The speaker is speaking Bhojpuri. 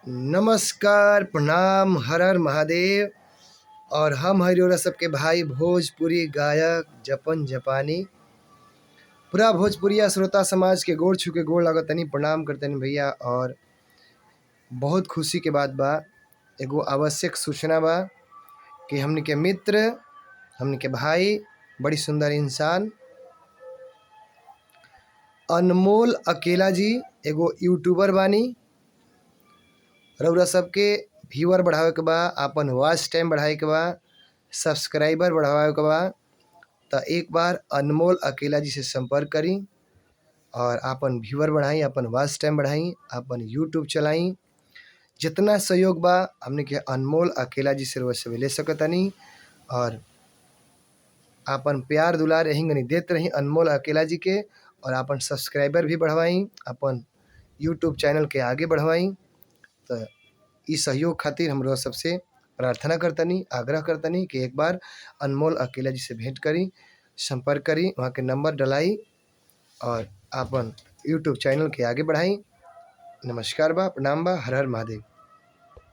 नमस्कार, प्रणाम, हर हर महादेव। और हम हरिओरा सबके भाई भोजपुरी गायक जपन जपानी पूरा भोजपुरिया श्रोता समाज के गोड़ छू के गोड़ लागतनी, प्रणाम करतनी भैया। और बहुत खुशी के बात बा, एगो आवश्यक सूचना बा कि हमनी के मित्र, हमनी के भाई, बड़ी सुंदर इंसान अनमोल अकेला जी एगो यूट्यूबर बानी। रउरा सबके व्यूअर बढ़ावे के बा, आपन वॉच टाइम बढ़ावे के बा, सब्सक्राइबर बढ़ावे के बा, तो एक बार अनमोल अकेला जी से संपर्क करी और आपन व्यूअर बढ़ाई, आपन वॉच टाइम बढ़ाई, आपन यूट्यूब चलाई। जितना सहयोग बा हमने के अनमोल अकेला जी से रउआ सब ले सकतनी। और आपन प्यार दुलार यही देते रही अनमोल अकेला जी के, और आपन सब्सक्राइबर भी बढ़वाई, अपन यूट्यूब चैनल के आगे बढ़वाई। तो इस सहयोग खातिर हम लोग सबसे प्रार्थना करतनी, आग्रह करतनी कि एक बार अनमोल अकेला जी से भेंट करी, संपर्क करी, वहाँ के नंबर डलाई और आपन यूट्यूब चैनल के आगे बढ़ाई। नमस्कार बा, प्रणाम बा, हर हर महादेव।